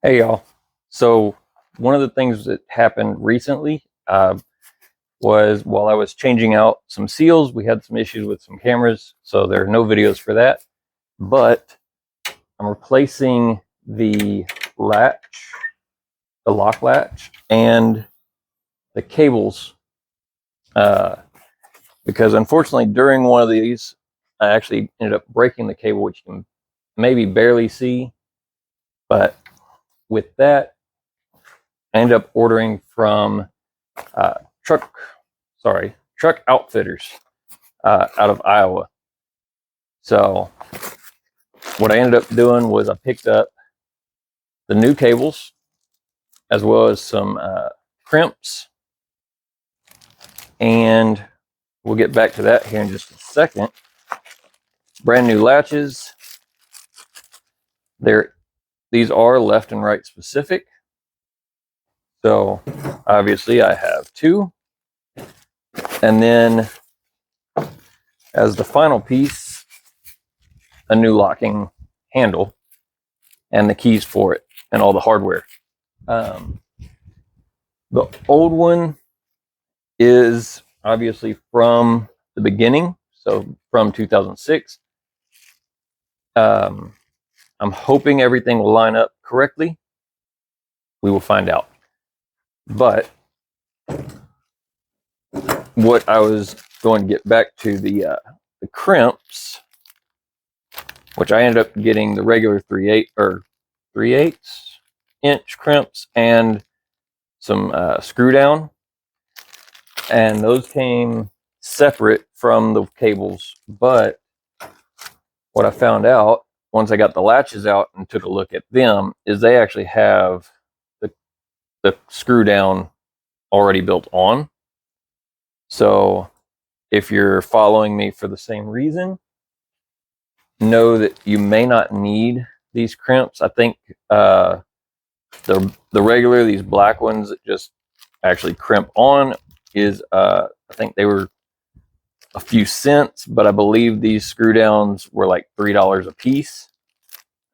Hey y'all. So one of the things that happened recently was while I was changing out some seals, we had some issues with some cameras, so there are no videos for that. But I'm replacing the latch, the lock latch, and the cables because unfortunately during one of these, I actually ended up breaking the cable, which you can maybe barely see. But with that, I ended up ordering from uh, truck truck outfitters out of Iowa. So what I ended up doing was I picked up the new cables as well as some crimps, and we'll get back to that here in just a second. Brand new latches. These are left and right specific. So obviously I have two. And then as the final piece, a new locking handle and the keys for it and all the hardware. The old one is obviously from the beginning, so from 2006. I'm hoping everything will line up correctly. We will find out. But what I was going to get back to the crimps, which I ended up getting the regular 3/8 inch crimps and some screw down, and those came separate from the cables. But what I found out once I got the latches out and took a look at them is they actually have the screw down already built on. So if you're following me for the same reason, know that you may not need these crimps. I think the regular, these black ones that just actually crimp on is I think they were a few cents, but I believe these screw downs were like $3 a piece.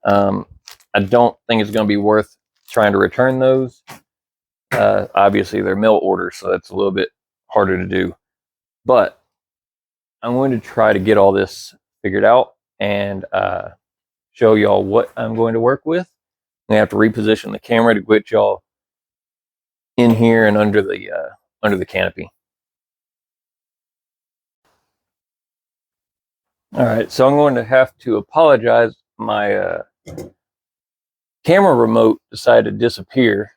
I don't think it's going to be worth trying to return those. Obviously, they're mill orders, so that's a little bit harder to do. But I'm going to try to get all this figured out and show y'all what I'm going to work with. I have to reposition the camera to get y'all in here and under the canopy. All right, so I'm going to have to apologize. My camera remote decided to disappear,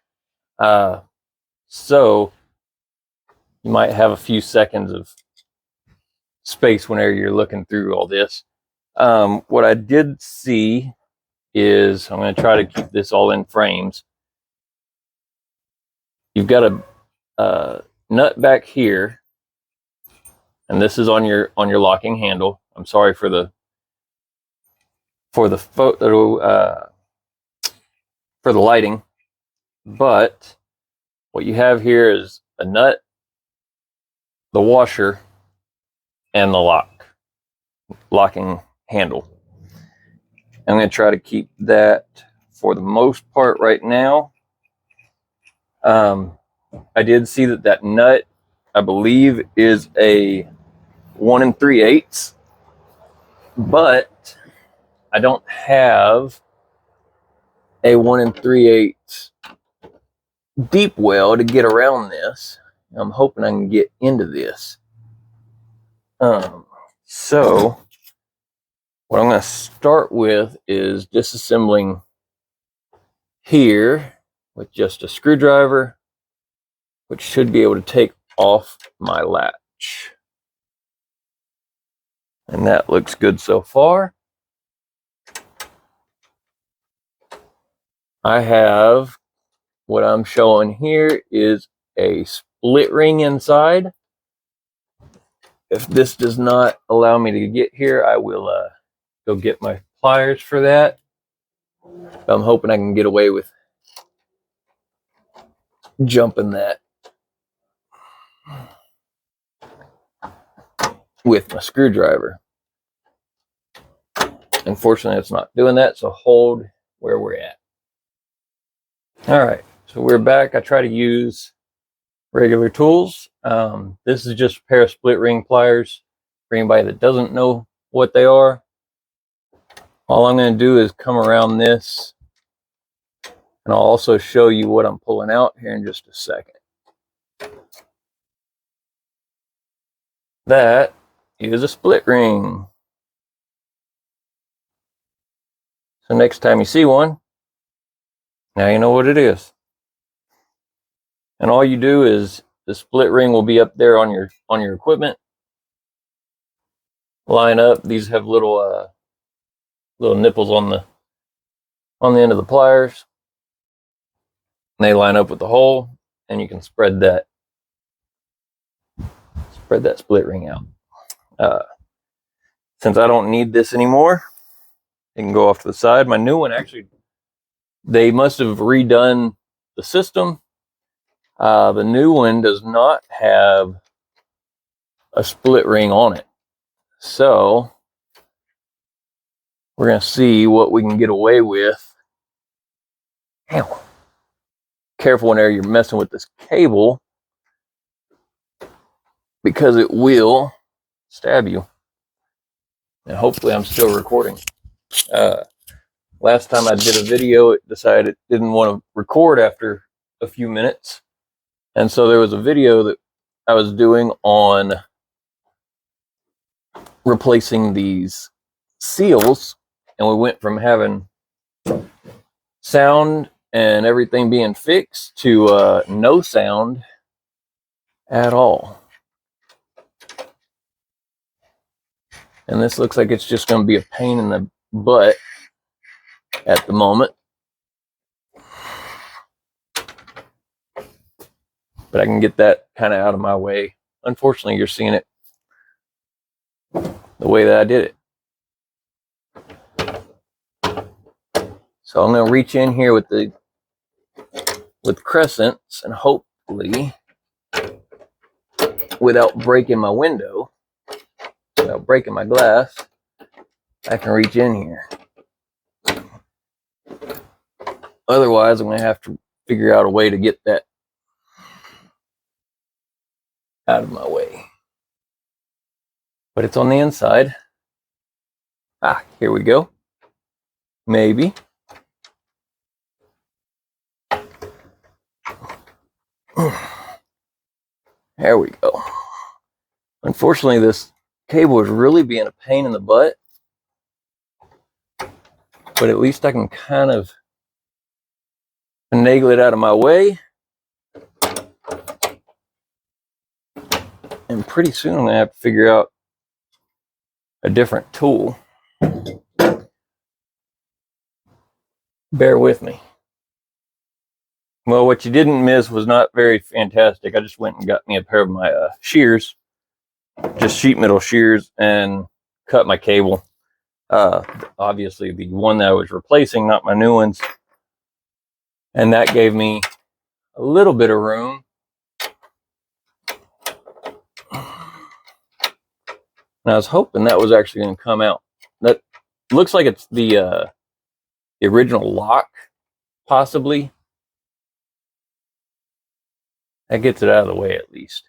so you might have a few seconds of space whenever you're looking through all this. What I did see is, I'm going to try to keep this all in frames. You've got a nut back here, and this is on your locking handle. I'm sorry for the photo for the lighting, but what you have here is a nut, the washer, and the locking handle. I'm going to try to keep that for the most part right now. I did see that nut, I believe, is a 1 3/8, but I don't have a 1 3/8 deep well to get around this. I'm hoping I can get into this. So what I'm going to start with is disassembling here with just a screwdriver, which should be able to take off my latch. And that looks good so far. I have, what I'm showing here is a split ring inside. If this does not allow me to get here, I will go get my pliers for that. I'm hoping I can get away with jumping that with my screwdriver. Unfortunately, it's not doing that, so hold where we're at. All right, so we're back. I try to use regular tools. This is just a pair of split ring pliers. For anybody that doesn't know what they are, all I'm going to do is come around this, and I'll also show you what I'm pulling out here in just a second. That is a split ring. So next time you see one, now you know what it is. And all you do is the split ring will be up there on your equipment. Line up. These have little nipples on the end of the pliers. And they line up with the hole, and you can spread that split ring out. Since I don't need this anymore, it can go off to the side. My new one, actually, they must have redone the system. The new one does not have a split ring on it. So we're going to see what we can get away with. Ow. Careful whenever you're messing with this cable, because it will stab you. And hopefully I'm still recording. Last time I did a video, it decided it didn't want to record after a few minutes. And so there was a video that I was doing on replacing these seals, and we went from having sound and everything being fixed to no sound at all. And this looks like it's just going to be a pain in the butt at the moment. But I can get that kind of out of my way. Unfortunately, you're seeing it the way that I did it. So I'm going to reach in here with crescents, and hopefully, without breaking my window, without breaking my glass, I can reach in here. Otherwise, I'm going to have to figure out a way to get that out of my way. But it's on the inside. Here we go. Maybe. There we go. Unfortunately, this cable is really being a pain in the butt. But at least I can kind of finagle it out of my way. And pretty soon I'm going to have to figure out a different tool. Bear with me. Well, what you didn't miss was not very fantastic. I just went and got me a pair of my shears, just sheet metal shears, and cut my cable. Obviously the one that I was replacing, not my new ones. And that gave me a little bit of room. And I was hoping that was actually going to come out. That looks like it's the original lock, possibly. That gets it out of the way at least.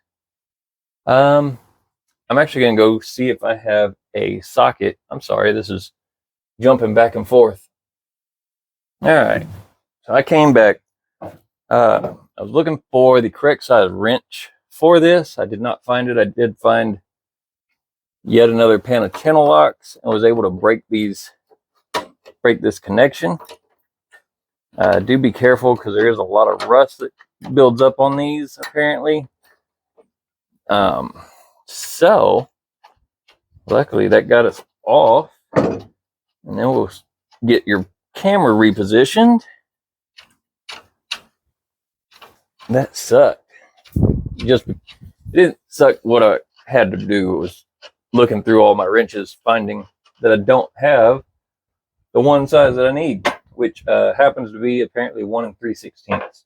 I'm actually going to go see if I have a socket. I'm sorry, this is jumping back and forth. All right, so I came back. I was looking for the correct size wrench for this. I did not find it. I did find yet another pan of channel locks and was able to break this connection. Do be careful, because there is a lot of rust that builds up on these apparently. So luckily that got us off, and then we'll get your camera repositioned. That sucked. It didn't suck what I had to do. It was looking through all my wrenches, finding that I don't have the one size that I need, which happens to be apparently 1 3/16.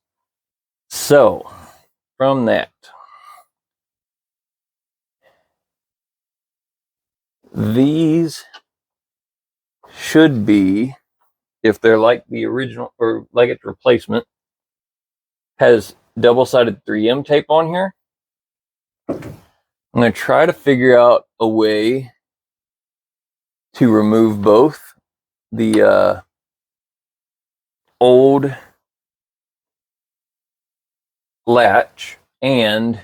So from that, these should be, if they're like the original or like its replacement, has double-sided 3M tape on here. I'm going to try to figure out a way to remove both the old latch and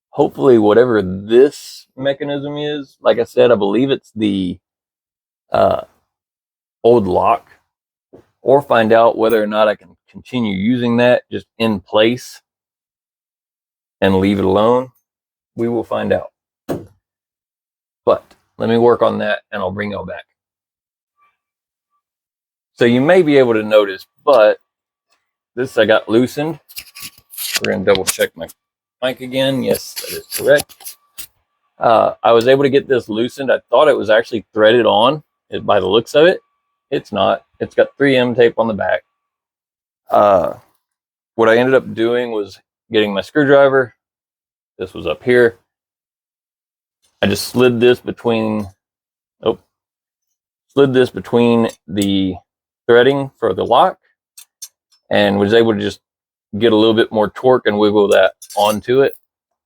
hopefully whatever this mechanism is. Like I said, I believe it's the old lock, or find out whether or not I can continue using that just in place and leave it alone. We will find out. But let me work on that and I'll bring y'all back. So you may be able to notice, but this I got loosened. We're going to double check my mic again. Yes, that is correct. I was able to get this loosened. I thought it was actually threaded on by the looks of it. It's not. It's got 3M tape on the back. What I ended up doing was getting my screwdriver. This was up here. I just slid this between the threading for the lock and was able to just get a little bit more torque and wiggle that onto it.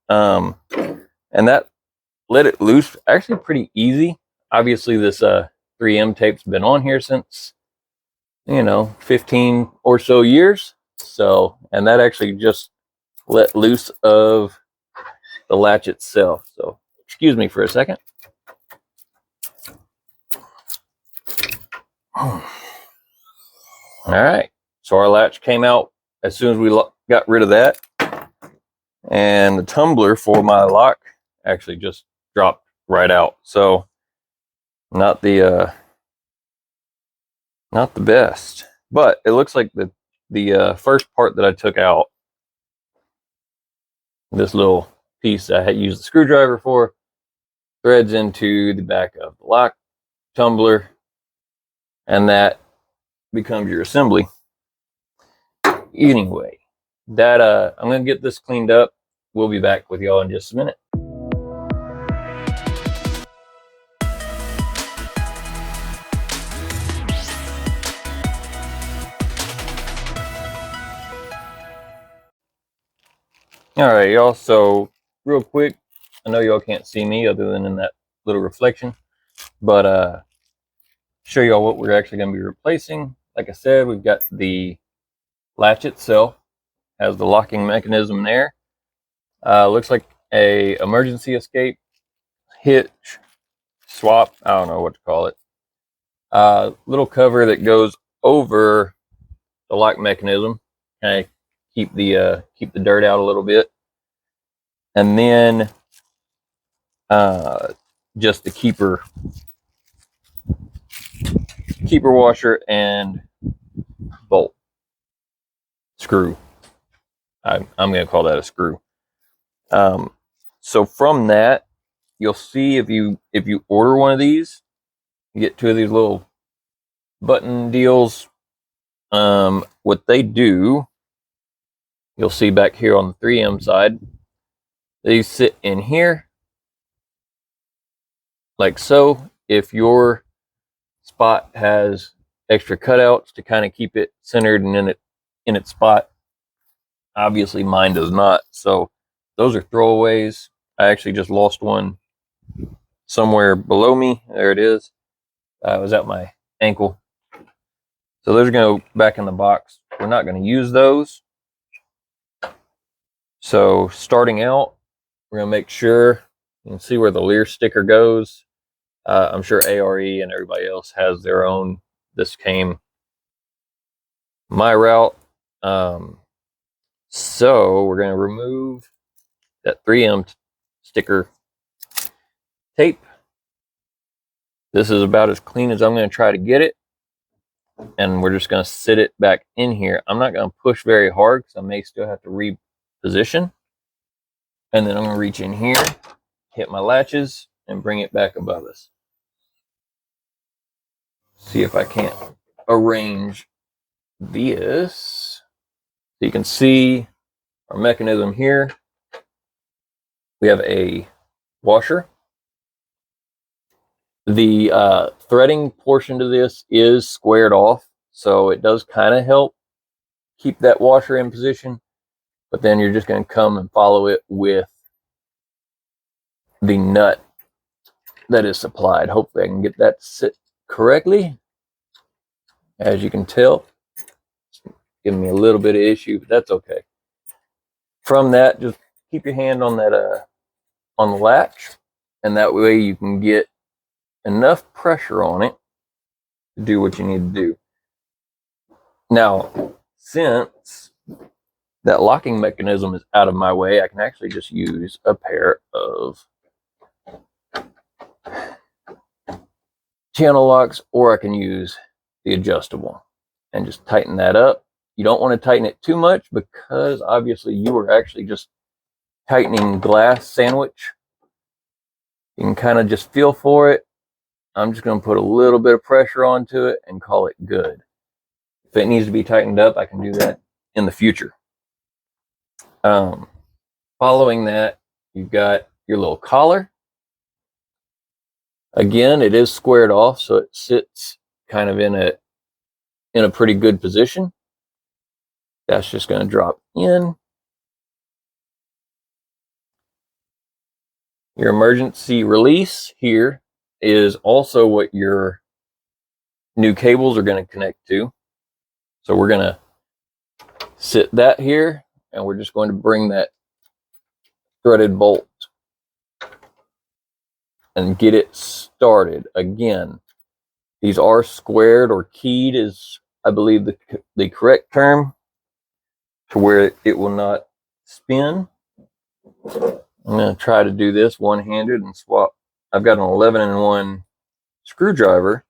And that let it loose actually pretty easy. Obviously this 3M tape's been on here since, 15 or so years. So, and that actually just let loose of the latch itself. So excuse me for a second. All right, so our latch came out as soon as we got rid of that, and the tumbler for my lock actually just dropped right out. So not the best, but it looks like the first part that I took out, this little piece I had used the screwdriver for, threads into the back of the lock tumbler, and that becomes your assembly. Anyway, that I'm gonna get this cleaned up. We'll be back with y'all in just a minute. All right, y'all, so real quick, I know y'all can't see me other than in that little reflection, but show y'all what we're actually going to be replacing. Like I said, we've got the latch itself, has the locking mechanism there. Looks like a emergency escape, hitch, swap, I don't know what to call it. Little cover that goes over the lock mechanism, kind of keep the dirt out a little bit. And then just the keeper washer and bolt screw. I'm going to call that a screw. So from that, you'll see if you order one of these, you get two of these little button deals. What they do, you'll see back here on the 3M side, they sit in here like so. If your spot has extra cutouts to kind of keep it centered and in its spot, obviously mine does not, so those are throwaways. I actually just lost one somewhere below me. There it is. It was at my ankle, so those are going to go back in the box. We're not going to use those. So starting out, we're going to make sure you can see where the Leer sticker goes. I'm sure ARE and everybody else has their own. This came my route. So we're going to remove that 3M sticker tape. This is about as clean as I'm going to try to get it. And we're just going to sit it back in here. I'm not going to push very hard because I may still have to reposition. And then I'm going to reach in here, hit my latches, and bring it back above us. See if I can't arrange this. So you can see our mechanism here. We have a washer. The threading portion to this is squared off, so it does kind of help keep that washer in position. but then you're just going to come and follow it with the nut that is supplied. Hopefully I can get that to sit correctly. As you can tell, it's giving me a little bit of issue, but that's okay. From that, just keep your hand on that on the latch, and that way you can get enough pressure on it to do what you need to do. Now, since that locking mechanism is out of my way, I can actually just use a pair of channel locks, or I can use the adjustable and just tighten that up. You don't want to tighten it too much because obviously you are actually just tightening glass sandwich. You can kind of just feel for it. I'm just going to put a little bit of pressure onto it and call it good. If it needs to be tightened up, I can do that in the future. Following that, you've got your little collar. Again, it is squared off, so it sits kind of in a pretty good position. That's just going to drop in. Your emergency release here is also what your new cables are going to connect to. So we're going to sit that here, and we're just going to bring that threaded bolt and get it started. Again, these are squared, or keyed is, I believe, the correct term, to where it will not spin. I'm going to try to do this one-handed and swap. I've got an 11-in-1 screwdriver.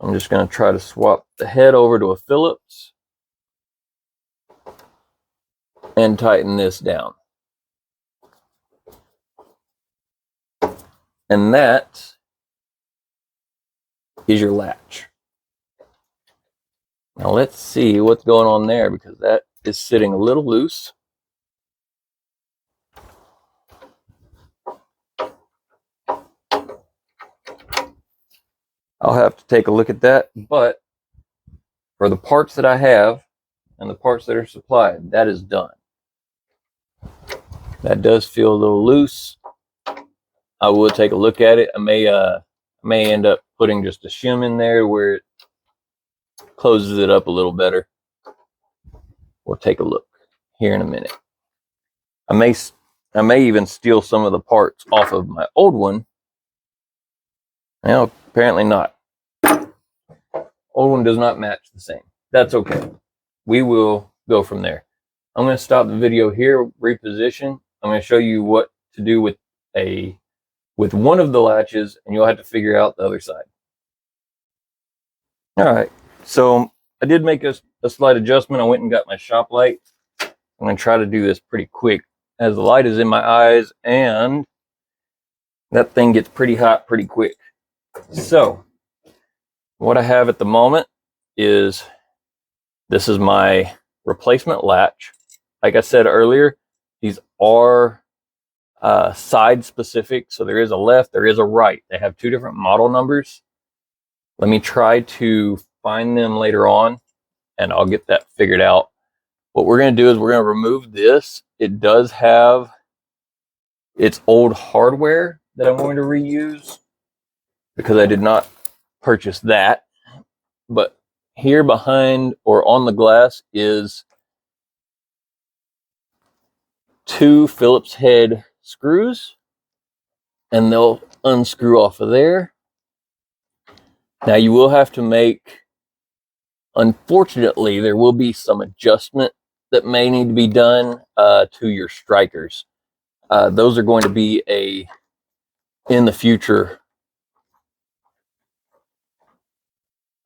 I'm just going to try to swap the head over to a Phillips and tighten this down. And that is your latch. Now let's see what's going on there, because that is sitting a little loose. I'll have to take a look at that, but for the parts that I have and the parts that are supplied, that is done. That does feel a little loose. I will take a look at it. I may end up putting just a shim in there where it closes it up a little better. We'll take a look here in a minute. I may even steal some of the parts off of my old one. Well, apparently not. Old one does not match the same. That's okay. We will go from there. I'm going to stop the video here, reposition. I'm going to show you what to do with one of the latches, and you'll have to figure out the other side. All right. So I did make a slight adjustment. I went and got my shop light. I'm going to try to do this pretty quick, as the light is in my eyes, and that thing gets pretty hot pretty quick. So what I have at the moment is, this is my replacement latch. Like I said earlier, these are side specific. So there is a left, there is a right. They have two different model numbers. Let me try to find them later on, and I'll get that figured out. What we're going to do is we're going to remove this. It does have its old hardware that I'm going to reuse, because I did not purchase that. But here behind, or on the glass, is two Phillips head screws, and they'll unscrew off of there. Now you will have to make, unfortunately, there will be some adjustment that may need to be done to your strikers. Those are going to be in the future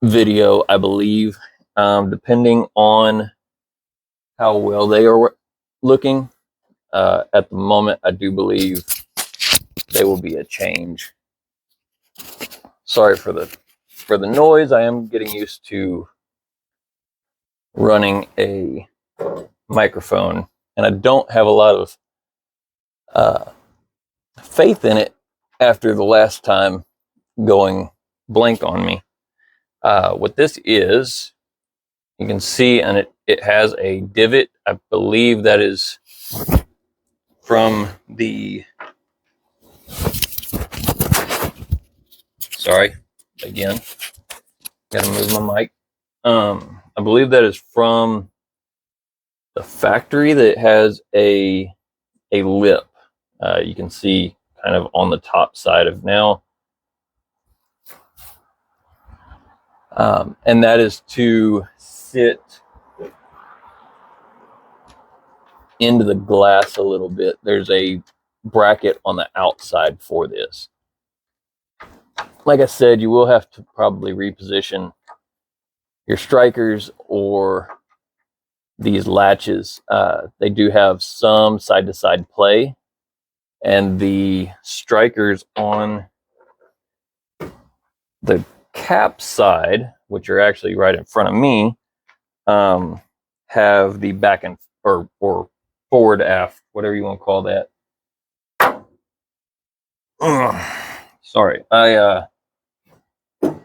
video, I believe, depending on how well they are looking. At the moment, I do believe they will be a change. Sorry for the noise. I am getting used to running a microphone, and I don't have a lot of faith in it after the last time going blank on me. What this is You can see, and it has a divot. I believe that is from the, sorry, again, gotta move my mic. I believe that is from the factory that has a lip. You can see kind of on the top side of now. And that is to sit into the glass a little bit. There's a bracket on the outside for this. Like I said, you will have to probably reposition your strikers or these latches. They do have some side-to-side play, and the strikers on the cap side, which are actually right in front of me, have the back and or forward aft, whatever you want to call that. Sorry, I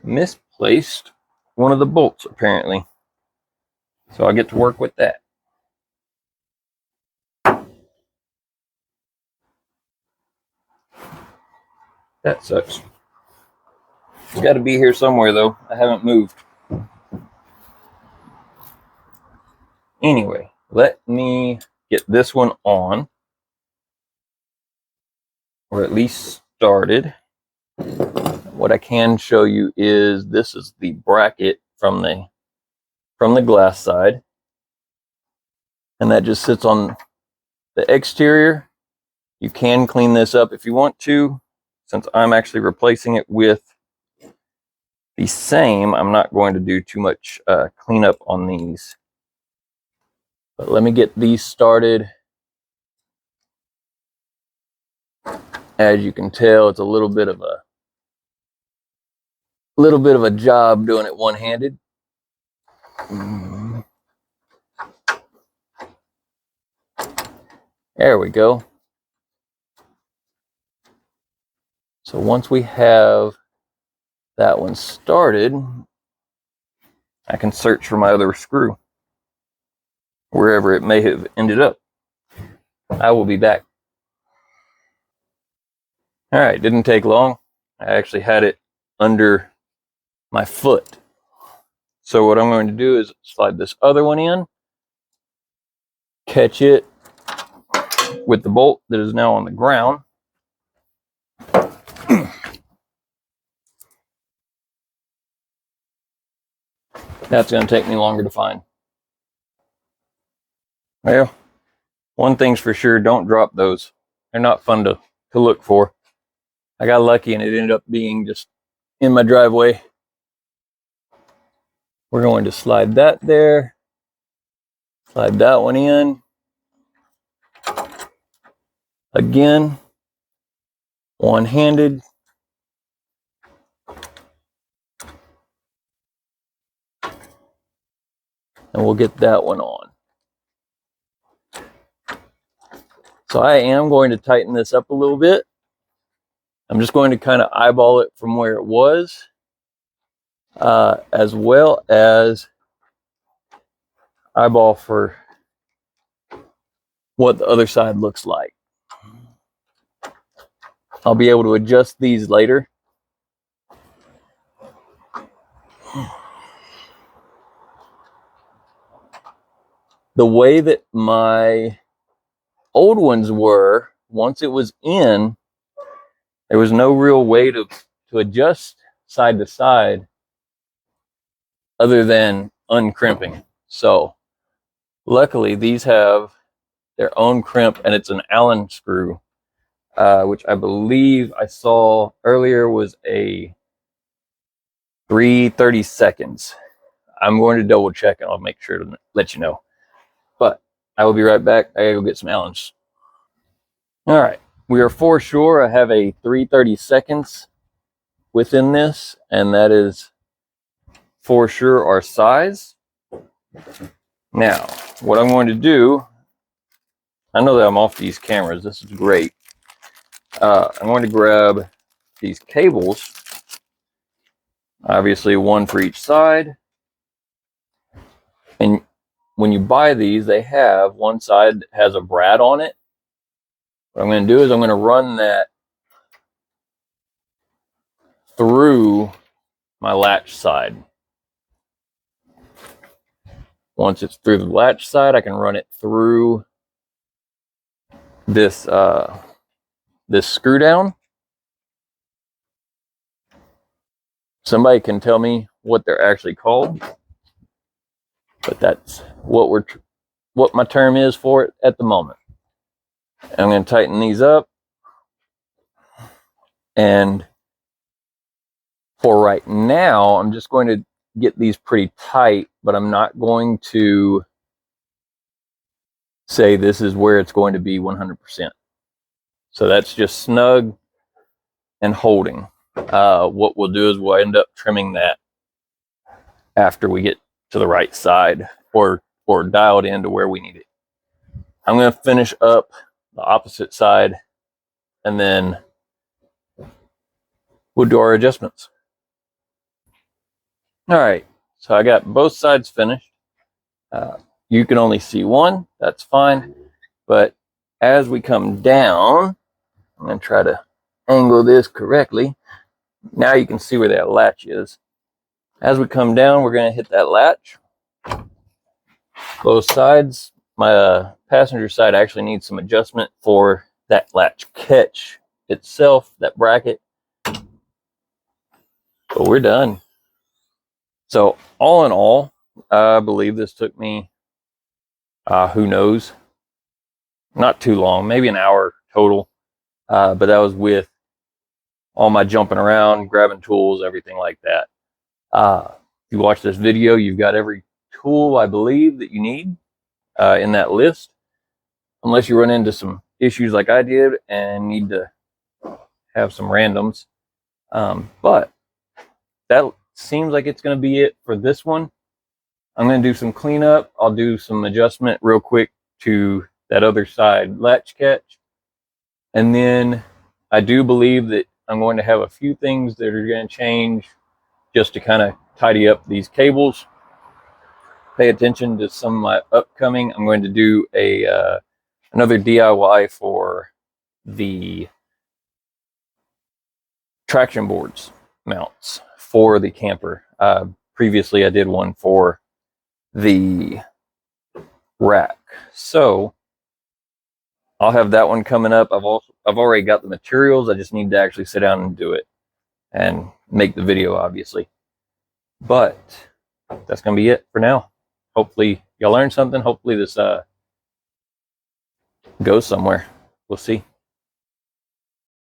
misplaced one of the bolts apparently, so I get to work with that. That sucks. It's got to be here somewhere though. I haven't moved. Anyway, let me get this one on, or at least started. What I can show you is this is the bracket from the glass side, and that just sits on the exterior. You can clean this up if you want to. Since I'm actually replacing it with the same, I'm not going to do too much cleanup on these. But let me get these started. As you can tell, it's a little bit of a job doing it one-handed. There we go. So once we have that one started, I can search for my other screw wherever it may have ended up. I will be back. All right, didn't take long. I actually had it under my foot. So what I'm going to do is slide this other one in, catch it with the bolt that is now on the ground. That's going to take me longer to find. Well, one thing's for sure, don't drop those. They're not fun to look for. I got lucky and it ended up being just in my driveway. We're going to slide that there. Slide that one in. Again, one-handed. And we'll get that one on. So I am going to tighten this up a little bit. I'm just going to kind of eyeball it from where it was, as well as eyeball for what the other side looks like. I'll be able to adjust these later. The way that my old ones were, once it was in, there was no real way to adjust side to side other than uncrimping. So luckily these have their own crimp, and it's an Allen screw, which I believe I saw earlier was a 3/32. I'm going to double check and I'll make sure to let you know. But I will be right back. I gotta go get some Allens. All right, we are for sure. I have a 3/32 within this, and that is for sure our size. Now, what I'm going to do, I know that I'm off these cameras. This is great. I'm going to grab these cables, obviously one for each side. when you buy these, they have one side that has a brad on it. What I'm going to do is I'm going to run that through my latch side. Once it's through the latch side, I can run it through this this screw down. Somebody can tell me what they're actually called, but that's what my term is for it at the moment. I'm going to tighten these up, and for right now, I'm just going to get these pretty tight, but I'm not going to say this is where it's going to be 100%. So that's just snug and holding. What we'll do is we'll end up trimming that after we get to the right side, or dialed in to where we need it. I'm going to finish up the opposite side, and then we'll do our adjustments. All right, so I got both sides finished. You can only see one, that's fine. But as we come down, I'm going to try to angle this correctly. Now you can see where that latch is. As we come down, we're going to hit that latch. Both sides. My passenger side actually needs some adjustment for that latch catch itself, that bracket. But we're done. So all in all, I believe this took me, who knows, not too long, maybe an hour total. But that was with all my jumping around, grabbing tools, everything like that. If you watch this video, you've got every tool, I believe, that you need in that list, unless you run into some issues like I did and need to have some randoms. But that seems like it's going to be it for this one. I'm going to do some cleanup. I'll do some adjustment real quick to that other side latch catch. And then I do believe that I'm going to have a few things that are going to change just to kind of tidy up these cables. Pay attention to some of my upcoming. I'm going to do another DIY for the traction boards mounts for the camper. Previously I did one for the rack, so I'll have that one coming up. I've already got the materials. I just need to actually sit down and do it and make the video, obviously. But that's gonna be it for now. Hopefully y'all learned something. Hopefully this goes somewhere. We'll see.